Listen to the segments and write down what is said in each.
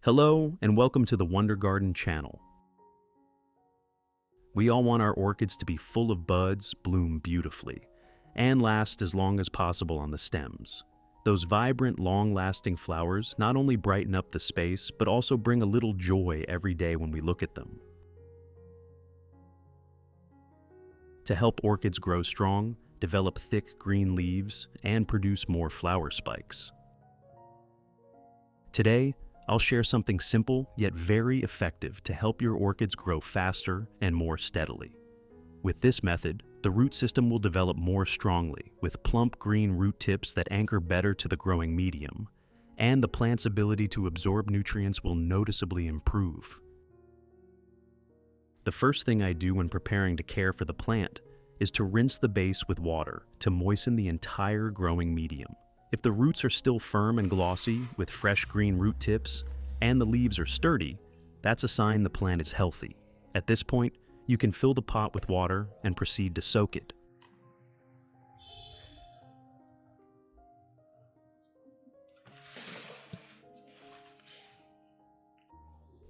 Hello and welcome to the Wonder Garden channel. We all want our orchids to be full of buds, bloom beautifully, and last as long as possible on the stems. Those vibrant, long-lasting flowers not only brighten up the space, but also bring a little joy every day when we look at them. To help orchids grow strong, develop thick green leaves, and produce more flower spikes. Today, I'll share something simple yet very effective to help your orchids grow faster and more steadily. With this method, the root system will develop more strongly, with plump green root tips that anchor better to the growing medium, and the plant's ability to absorb nutrients will noticeably improve. The first thing I do when preparing to care for the plant is to rinse the base with water to moisten the entire growing medium. If the roots are still firm and glossy with fresh green root tips, and the leaves are sturdy, that's a sign the plant is healthy. At this point, you can fill the pot with water and proceed to soak it.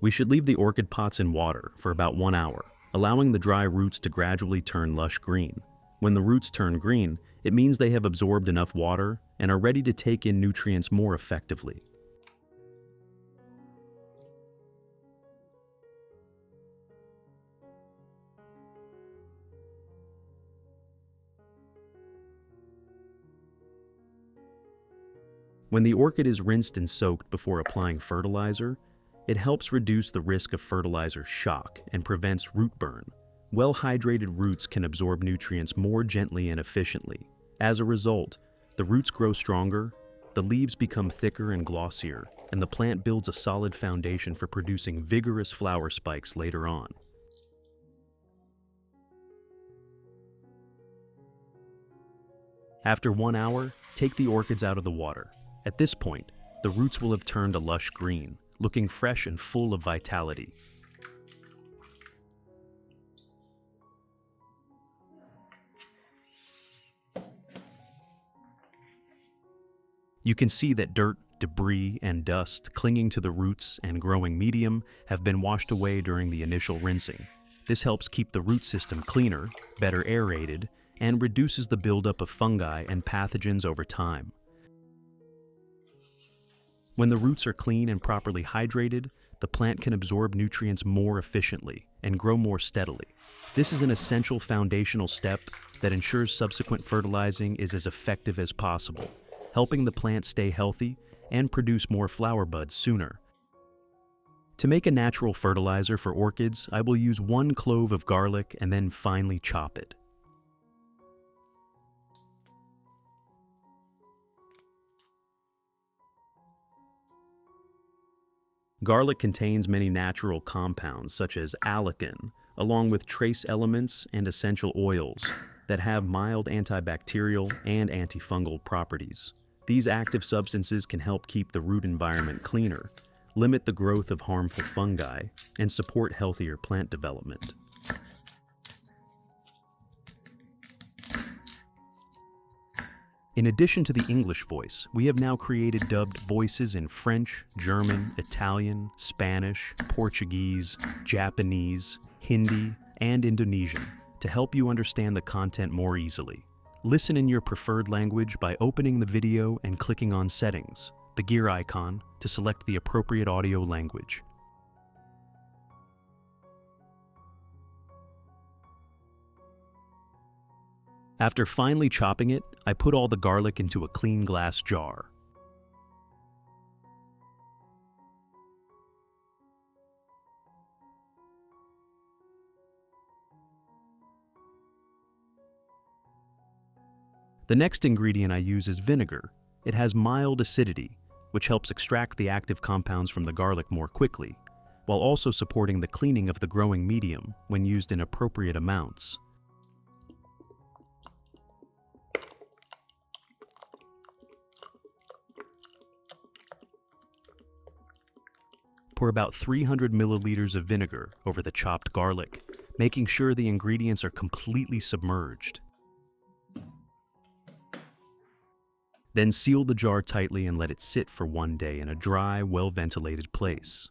We should leave the orchid pots in water for about 1 hour, allowing the dry roots to gradually turn lush green. When the roots turn green, it means they have absorbed enough water and are ready to take in nutrients more effectively. When the orchid is rinsed and soaked before applying fertilizer, it helps reduce the risk of fertilizer shock and prevents root burn. Well-hydrated roots can absorb nutrients more gently and efficiently. As a result, the roots grow stronger, the leaves become thicker and glossier, and the plant builds a solid foundation for producing vigorous flower spikes later on. After 1 hour, take the orchids out of the water. At this point, the roots will have turned a lush green, looking fresh and full of vitality. You can see that dirt, debris, and dust clinging to the roots and growing medium have been washed away during the initial rinsing. This helps keep the root system cleaner, better aerated, and reduces the buildup of fungi and pathogens over time. When the roots are clean and properly hydrated, the plant can absorb nutrients more efficiently and grow more steadily. This is an essential foundational step that ensures subsequent fertilizing is as effective as possible, helping the plant stay healthy and produce more flower buds sooner. To make a natural fertilizer for orchids, I will use 1 clove of garlic and then finely chop it. Garlic contains many natural compounds such as allicin, along with trace elements and essential oils that have mild antibacterial and antifungal properties. These active substances can help keep the root environment cleaner, limit the growth of harmful fungi, and support healthier plant development. In addition to the English voice, we have now created dubbed voices in French, German, Italian, Spanish, Portuguese, Japanese, Hindi, and Indonesian to help you understand the content more easily. Listen in your preferred language by opening the video and clicking on Settings, the gear icon, to select the appropriate audio language. After finely chopping it, I put all the garlic into a clean glass jar. The next ingredient I use is vinegar. It has mild acidity, which helps extract the active compounds from the garlic more quickly, while also supporting the cleaning of the growing medium when used in appropriate amounts. Pour about 300 milliliters of vinegar over the chopped garlic, making sure the ingredients are completely submerged. Then seal the jar tightly and let it sit for 1 day in a dry, well-ventilated place.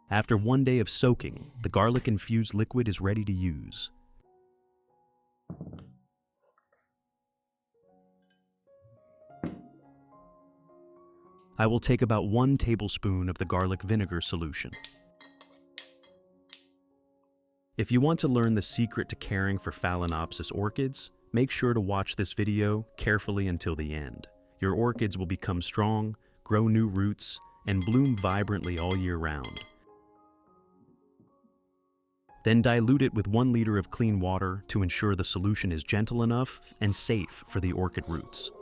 After 1 day of soaking, the garlic-infused liquid is ready to use. I will take about 1 tablespoon of the garlic vinegar solution. If you want to learn the secret to caring for Phalaenopsis orchids, make sure to watch this video carefully until the end. Your orchids will become strong, grow new roots, and bloom vibrantly all year round. Then dilute it with 1 liter of clean water to ensure the solution is gentle enough and safe for the orchid roots.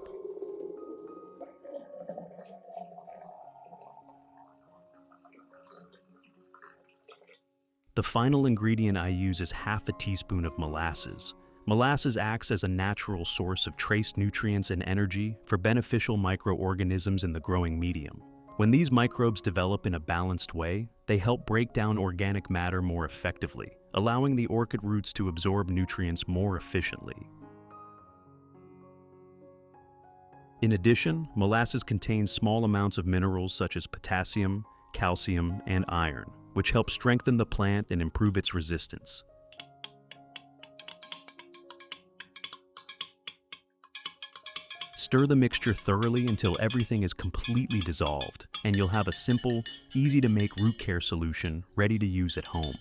The final ingredient I use is half a teaspoon of molasses. Molasses acts as a natural source of trace nutrients and energy for beneficial microorganisms in the growing medium. When these microbes develop in a balanced way, they help break down organic matter more effectively, allowing the orchid roots to absorb nutrients more efficiently. In addition, molasses contains small amounts of minerals such as potassium, calcium, and iron, which help strengthen the plant and improve its resistance. Stir the mixture thoroughly until everything is completely dissolved, and you'll have a simple, easy-to-make root care solution ready to use at home.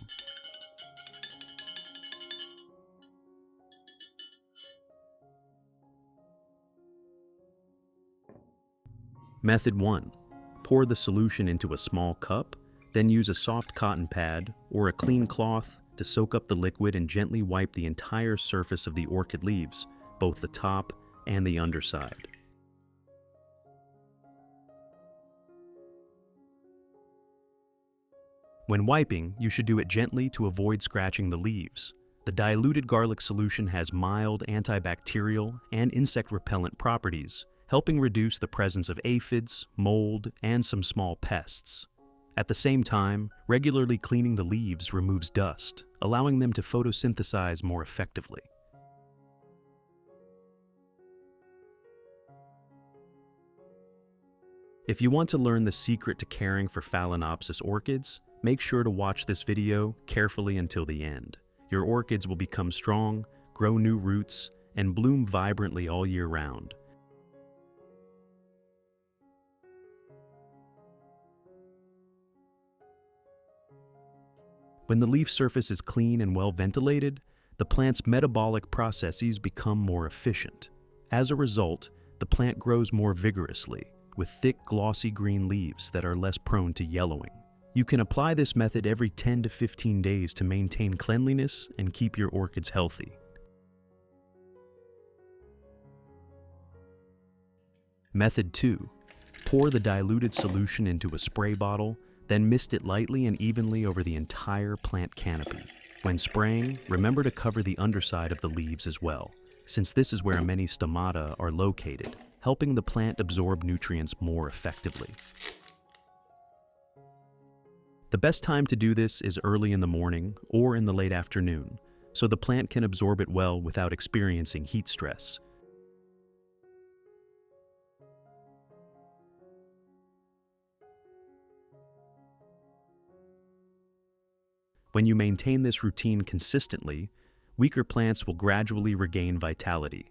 Method 1. Pour the solution into a small cup, then use a soft cotton pad or a clean cloth to soak up the liquid and gently wipe the entire surface of the orchid leaves, both the top and the underside. When wiping, you should do it gently to avoid scratching the leaves. The diluted garlic solution has mild antibacterial and insect repellent properties, helping reduce the presence of aphids, mold, and some small pests. At the same time, regularly cleaning the leaves removes dust, allowing them to photosynthesize more effectively. If you want to learn the secret to caring for Phalaenopsis orchids, make sure to watch this video carefully until the end. Your orchids will become strong, grow new roots, and bloom vibrantly all year round. When the leaf surface is clean and well ventilated, the plant's metabolic processes become more efficient. As a result, the plant grows more vigorously, with thick, glossy green leaves that are less prone to yellowing. You can apply this method every 10 to 15 days to maintain cleanliness and keep your orchids healthy. Method 2. Pour the diluted solution into a spray bottle, then mist it lightly and evenly over the entire plant canopy. When spraying, remember to cover the underside of the leaves as well, since this is where many stomata are located, helping the plant absorb nutrients more effectively. The best time to do this is early in the morning or in the late afternoon, so the plant can absorb it well without experiencing heat stress. When you maintain this routine consistently, weaker plants will gradually regain vitality.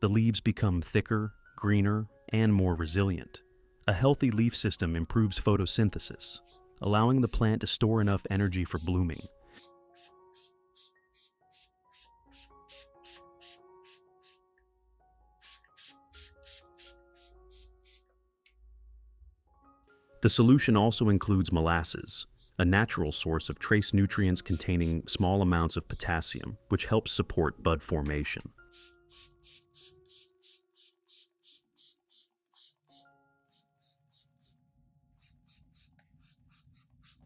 The leaves become thicker, greener, and more resilient. A healthy leaf system improves photosynthesis, allowing the plant to store enough energy for blooming. The solution also includes molasses, a natural source of trace nutrients containing small amounts of potassium, which helps support bud formation.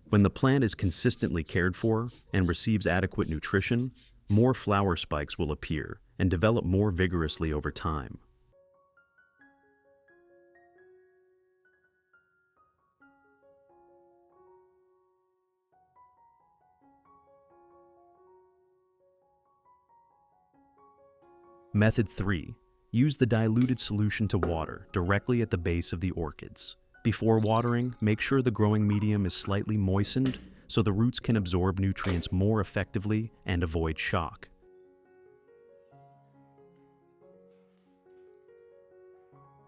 When the plant is consistently cared for and receives adequate nutrition, more flower spikes will appear and develop more vigorously over time. Method 3. Use the diluted solution to water directly at the base of the orchids. Before watering, make sure the growing medium is slightly moistened so the roots can absorb nutrients more effectively and avoid shock.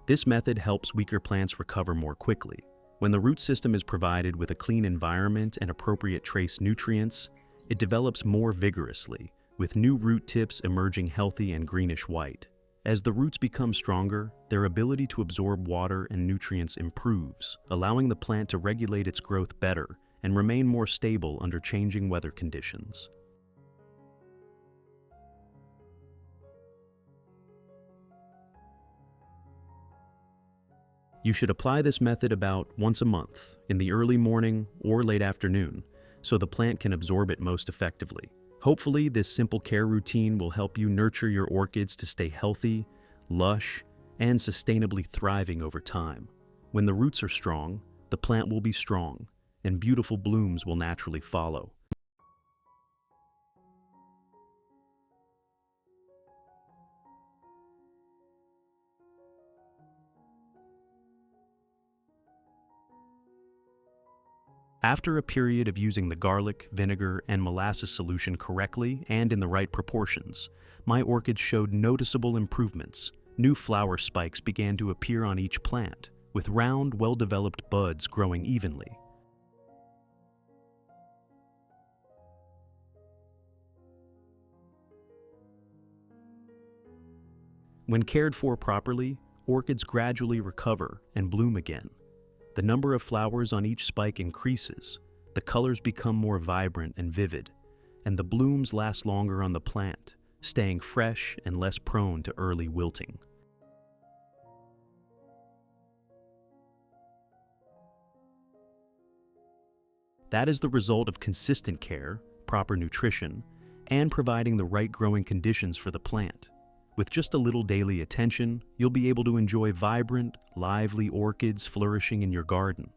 This method helps weaker plants recover more quickly. When the root system is provided with a clean environment and appropriate trace nutrients, it develops more vigorously, with new root tips emerging healthy and greenish white. As the roots become stronger, their ability to absorb water and nutrients improves, allowing the plant to regulate its growth better and remain more stable under changing weather conditions. You should apply this method about once a month, in the early morning or late afternoon, so the plant can absorb it most effectively. Hopefully, this simple care routine will help you nurture your orchids to stay healthy, lush, and sustainably thriving over time. When the roots are strong, the plant will be strong, and beautiful blooms will naturally follow. After a period of using the garlic, vinegar, and molasses solution correctly and in the right proportions, my orchids showed noticeable improvements. New flower spikes began to appear on each plant, with round, well-developed buds growing evenly. When cared for properly, orchids gradually recover and bloom again. The number of flowers on each spike increases, the colors become more vibrant and vivid, and the blooms last longer on the plant, staying fresh and less prone to early wilting. That is the result of consistent care, proper nutrition, and providing the right growing conditions for the plant. With just a little daily attention, you'll be able to enjoy vibrant, lively orchids flourishing in your garden.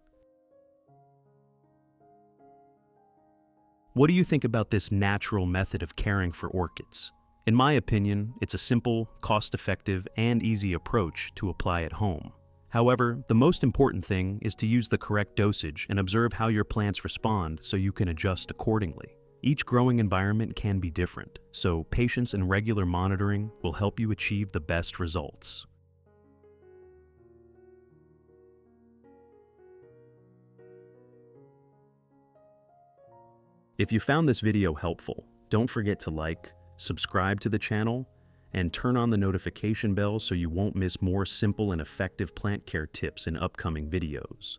What do you think about this natural method of caring for orchids? In my opinion, it's a simple, cost-effective, and easy approach to apply at home. However, the most important thing is to use the correct dosage and observe how your plants respond so you can adjust accordingly. Each growing environment can be different, so patience and regular monitoring will help you achieve the best results. If you found this video helpful, don't forget to like, subscribe to the channel, and turn on the notification bell so you won't miss more simple and effective plant care tips in upcoming videos.